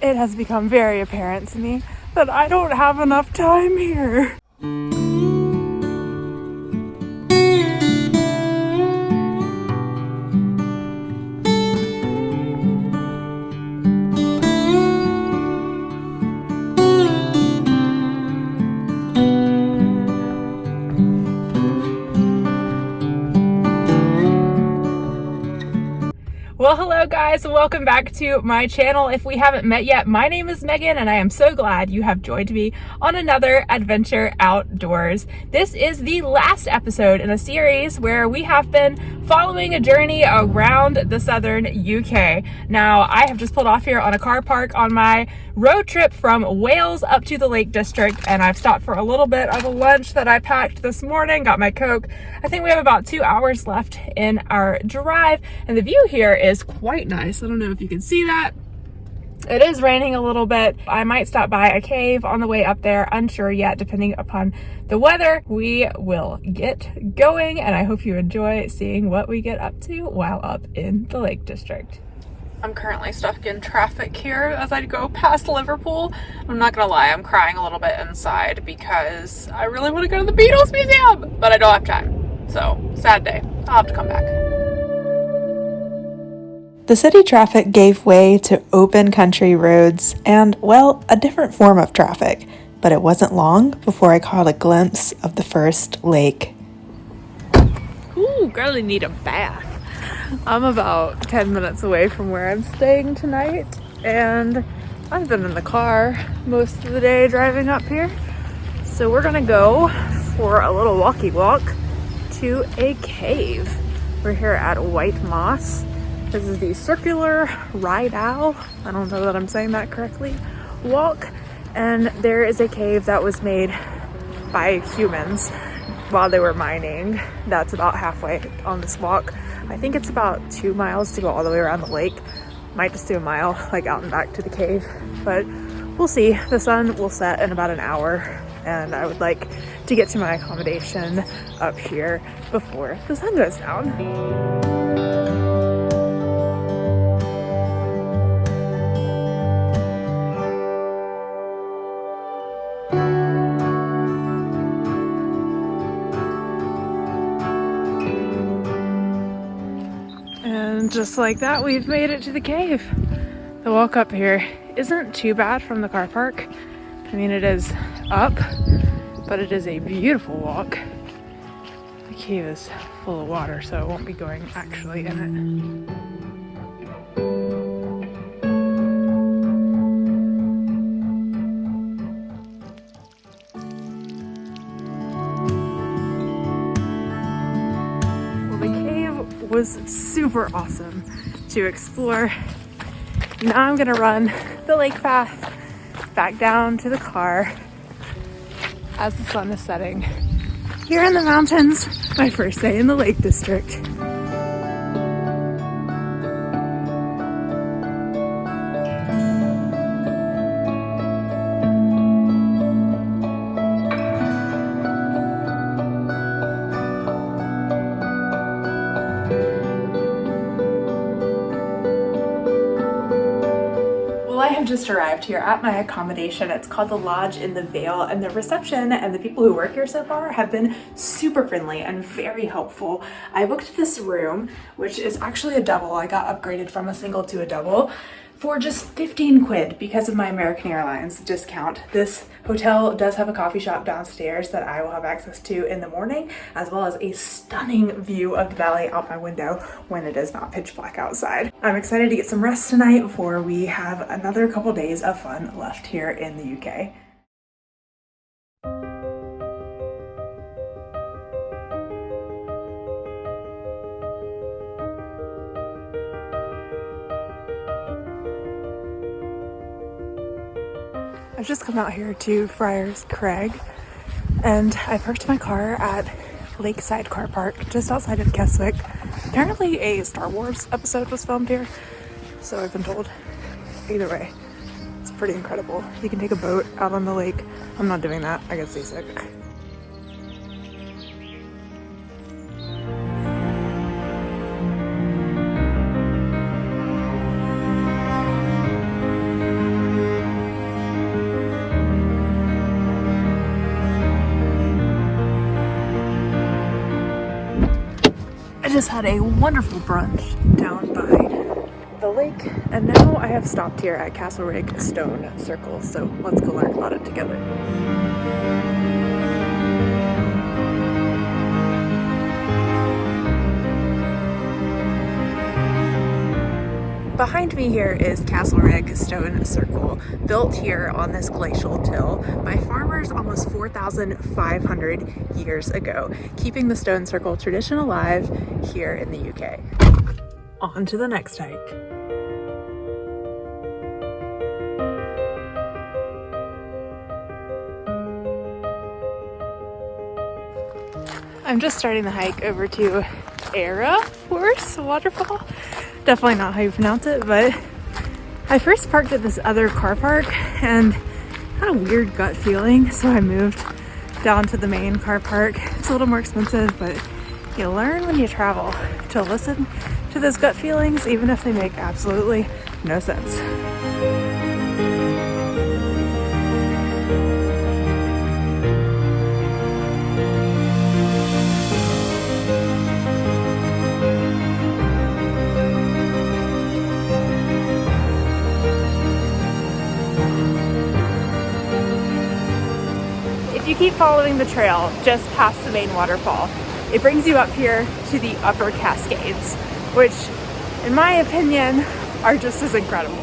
it has become very apparent to me that I don't have enough time here. Well, hello guys, welcome back to my channel. If we haven't met yet, my name is Megan and I am so glad you have joined me on another adventure outdoors. This is the last episode in a series where we have been following a journey around the southern UK. Now, I have just pulled off here on a car park on my road trip from Wales up to the Lake District, and I've stopped for a little bit of a lunch that I packed this morning, got my Coke. I think we have about 2 hours left in our drive, and the view here is quite nice. I don't know if you can see that. It is raining a little bit. I might stop by a cave on the way up there, unsure yet, depending upon the weather. We will get going, and I hope you enjoy seeing what we get up to while up in the Lake District. I'm currently stuck in traffic here as I go past Liverpool. I'm not gonna lie, I'm crying a little bit inside because I really want to go to the Beatles Museum, but I don't have time. So, sad day. I'll have to come back. The city traffic gave way to open country roads and, well, a different form of traffic, but it wasn't long before I caught a glimpse of the first lake. Ooh, girlie need a bath. I'm about 10 minutes away from where I'm staying tonight, and I've been in the car most of the day driving up here. So we're gonna go for a little walkie walk to a cave. We're here at White Moss. This is the circular ride owl, I don't know that I'm saying that correctly, walk. And there is a cave that was made by humans while they were mining. That's about halfway on this walk. I think it's about 2 miles to go all the way around the lake. Might just do a mile, like out and back to the cave, but we'll see. The sun will set in about an hour, and I would like to get to my accommodation up here before the sun goes down. And just like that, we've made it to the cave. The walk up here isn't too bad from the car park. I mean, it is up, but it is a beautiful walk. The cave is full of water, so I won't be going actually in it. Was super awesome to explore. Now I'm gonna run the lake path back down to the car as the sun is setting here in the mountains. My first day in the Lake District. I have just arrived here at my accommodation. It's called the Lodge in the Vale, and the reception and the people who work here so far have been super friendly and very helpful. I booked this room, which is actually a double. I got upgraded from a single to a double for just 15 quid because of my American Airlines discount. This hotel does have a coffee shop downstairs that I will have access to in the morning, as well as a stunning view of the valley out my window when it is not pitch black outside. I'm excited to get some rest tonight before we have another couple days of fun left here in the UK. I've just come out here to Friars Crag, and I parked my car at Lakeside Car Park just outside of Keswick. Apparently a Star Wars episode was filmed here, so I've been told. Either way, it's pretty incredible. You can take a boat out on the lake. I'm not doing that, I get seasick. just had a wonderful brunch down by the lake, and now I have stopped here at Castlereagh Stone Circle, so let's go learn about it together. Behind me here is Castlereagh Stone Circle, built here on this glacial till by farmers almost 4,500 years ago, keeping the stone circle tradition alive here in the UK. On to the next hike. I'm just starting the hike over to Era Force Waterfall. Definitely not how you pronounce it, but I first parked at this other car park and had a weird gut feeling, so I moved down to the main car park. It's a little more expensive, but you learn when you travel to listen to those gut feelings, even if they make absolutely no sense. If you keep following the trail just past the main waterfall, it brings you up here to the upper Cascades, which, in my opinion, are just as incredible.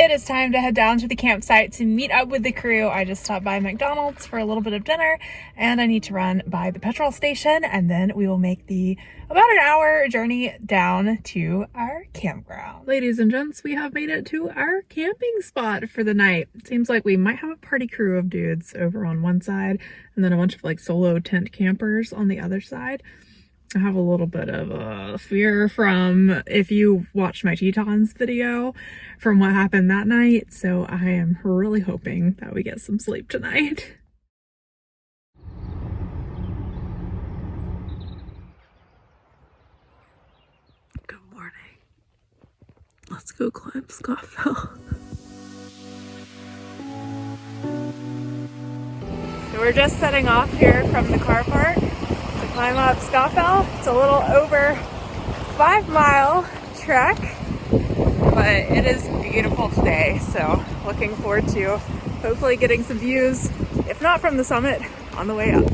It is time to head down to the campsite to meet up with the crew. I just stopped by McDonald's for a little bit of dinner, and I need to run by the petrol station, and then we will make the about an hour journey down to our campground. Ladies and gents, we have made it to our camping spot for the night. It seems like we might have a party crew of dudes over on one side, and then a bunch of like solo tent campers on the other side. I have a little bit of fear from, if you watched my Tetons video, from what happened that night, so I am really hoping that we get some sleep tonight. Good morning. Let's go climb Scafell. So we're just setting off here from the car park. Climb up Scafell. It's a little over 5-mile trek, but it is beautiful today, so looking forward to hopefully getting some views, if not from the summit, on the way up.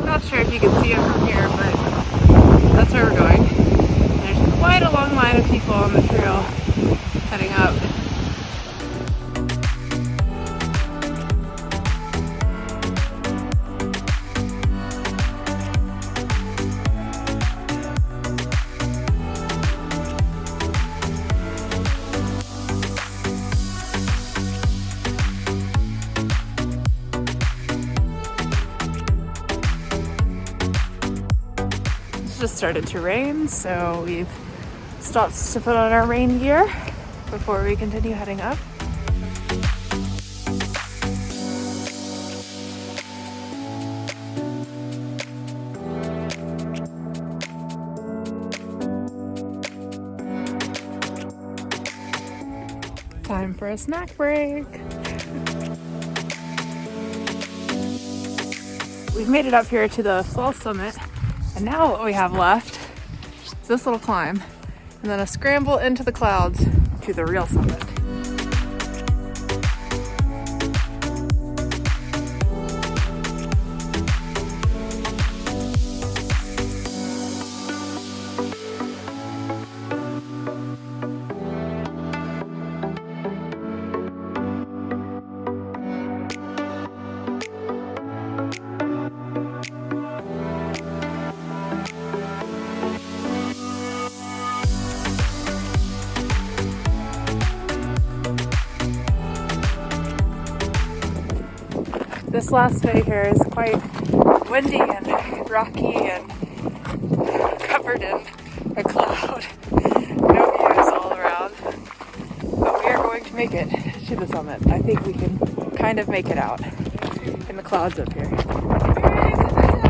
Not sure if you can see it from here, but that's where we're going. There's quite a long line of people on the trail heading up. Just started to rain, so we've stopped to put on our rain gear before we continue heading up. Time for a snack break. We've made it up here to the fall summit. And now what we have left is this little climb, and then a scramble into the clouds to the real summit. This last day here is quite windy and rocky and covered in a cloud. No views all around. But we are going to make it to the summit. I think we can kind of make it out in the clouds up here. Hooray to the top!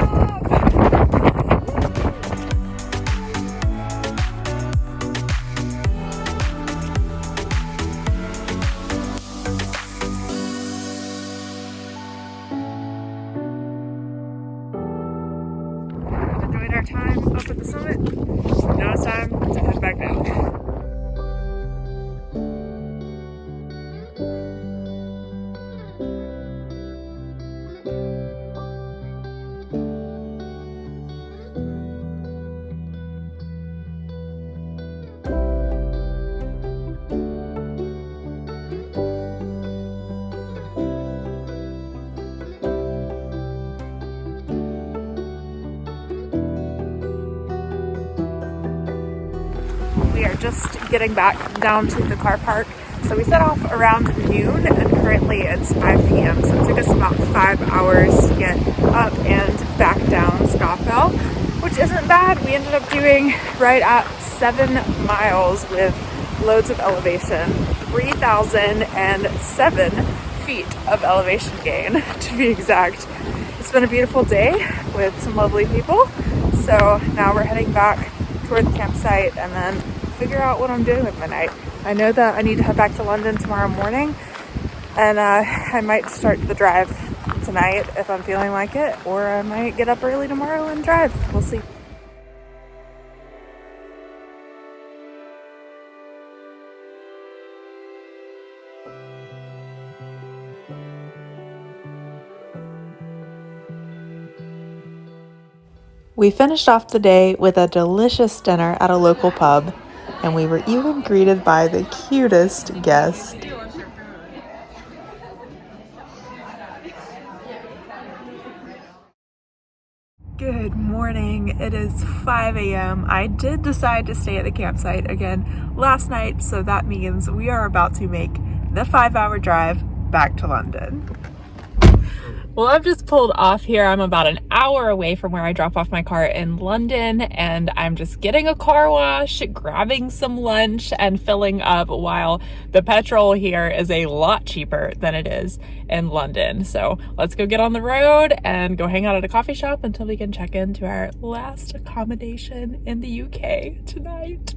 Enjoyed our time up at the summit. Now it's time to head back down. We are just getting back down to the car park. So we set off around noon and currently it's 5 p.m. So it took us about 5 hours to get up and back down Scafell, which isn't bad. We ended up doing right at 7 miles with loads of elevation, 3,007 feet of elevation gain to be exact. It's been a beautiful day with some lovely people. So now we're heading back toward the campsite and then figure out what I'm doing with my night. I know that I need to head back to London tomorrow morning, and I might start the drive tonight if I'm feeling like it, or I might get up early tomorrow and drive. We'll see. We finished off the day with a delicious dinner at a local pub, and we were even greeted by the cutest guest. Good morning. It is 5 a.m. I did decide to stay at the campsite again last night, so that means we are about to make the 5-hour drive back to London. Well, I've just pulled off here. I'm about an hour away from where I drop off my car in London, and I'm just getting a car wash, grabbing some lunch, and filling up while the petrol here is a lot cheaper than it is in London. So let's go get on the road and go hang out at a coffee shop until we can check into our last accommodation in the UK tonight.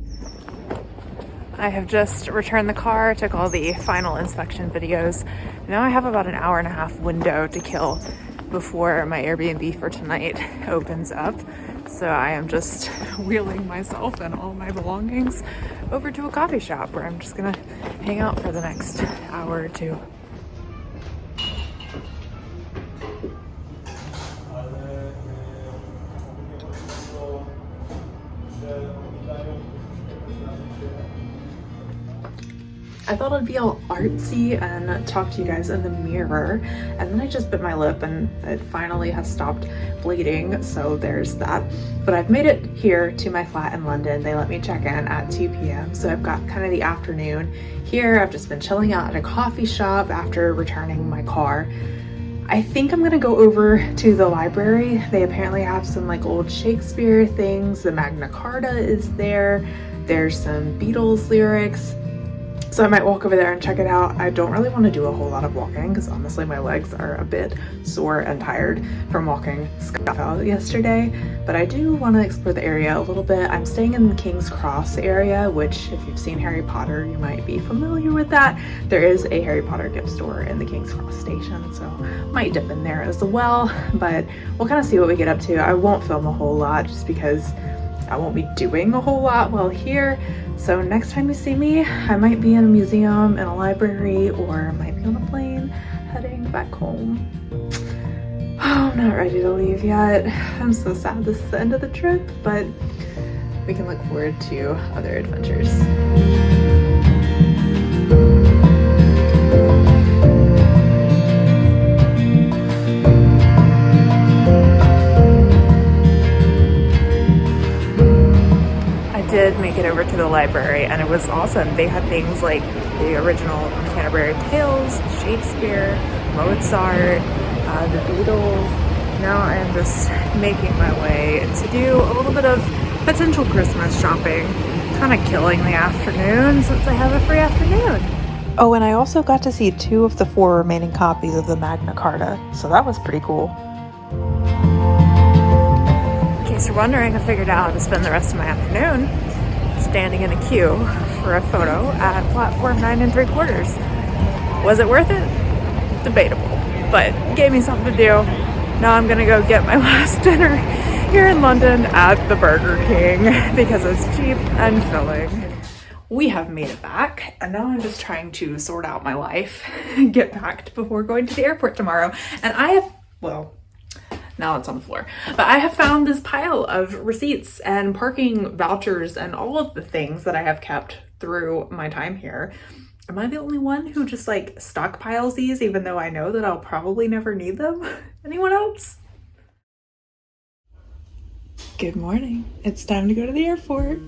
I have just returned the car, took all the final inspection videos. Now I have about an hour and a half window to kill before my Airbnb for tonight opens up. So I am just wheeling myself and all my belongings over to a coffee shop where I'm just gonna hang out for the next hour or two. I thought I'd be all artsy and talk to you guys in the mirror, and then I just bit my lip and it finally has stopped bleeding, so there's that. But I've made it here to my flat in London. They let me check in at 2 p.m. so I've got kind of the afternoon here. I've just been chilling out at a coffee shop after returning my car. I think I'm gonna go over to the library. They apparently have some like old Shakespeare things. The Magna Carta is there. There's some Beatles lyrics. So I might walk over there and check it out. I don't really want to do a whole lot of walking because honestly my legs are a bit sore and tired from walking Scafell yesterday, but I do want to explore the area a little bit. I'm staying in the King's Cross area, which if you've seen Harry Potter, you might be familiar with that. There is a Harry Potter gift store in the King's Cross station, so I might dip in there as well, but we'll kind of see what we get up to. I won't film a whole lot just because I won't be doing a whole lot while here. So next time you see me, I might be in a museum, in a library, or I might be on a plane heading back home. Oh, I'm not ready to leave yet. I'm so sad this is the end of the trip, but we can look forward to other adventures. Did make it over to the library and it was awesome. They had things like the original Canterbury Tales, Shakespeare, Mozart, the Beatles. Now I am just making my way to do a little bit of potential Christmas shopping. Kind of killing the afternoon since I have a free afternoon. Oh, and I also got to see 2 of the 4 remaining copies of the Magna Carta, so that was pretty cool. In case you're wondering, I figured out how to spend the rest of my afternoon standing in a queue for a photo at platform 9 3/4. Was it worth it? Debatable, but gave me something to do. Now I'm gonna go get my last dinner here in London at the Burger King because it's cheap and filling. We have made it back, and now I'm just trying to sort out my life and get packed before going to the airport tomorrow. And I have, well, now it's on the floor, but I have found this pile of receipts and parking vouchers and all of the things that I have kept through my time here. Am I the only one who just like stockpiles these even though I know that I'll probably never need them? Anyone else? Good morning. It's time to go to the airport.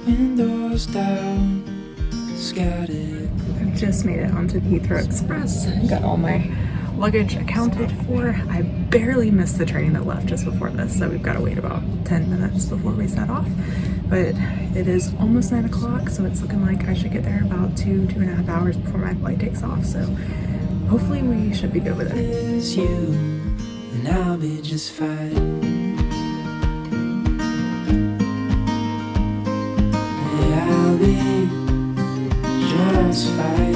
Windows down, scattered. I've just made it onto the Heathrow Express. Got all my luggage accounted for. I barely missed the train that left just before this, so we've got to wait about 10 minutes before we set off. But it is almost 9 o'clock, so it's looking like I should get there about 2.5 hours before my flight takes off. So hopefully we should be good with it. It's you, and I'll be just fine. I'll be just fine.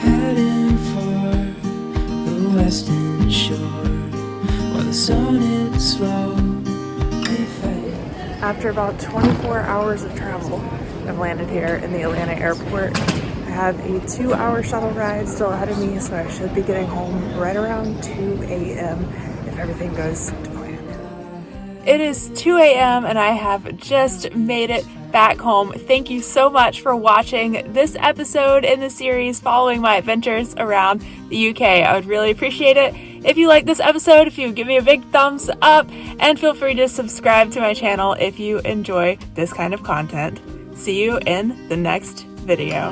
Heading for the western shore, while the sun is slowly fading. After about 24 hours of travel, I've landed here in the Atlanta airport. I have a 2-hour shuttle ride still ahead of me, so I should be getting home right around 2 a.m. if everything goes to plan. It is 2 a.m. and I have just made it back home. Thank you so much for watching this episode in the series following my adventures around the UK. I would really appreciate it if you like this episode, if you would give me a big thumbs up, and feel free to subscribe to my channel if you enjoy this kind of content. See you in the next video.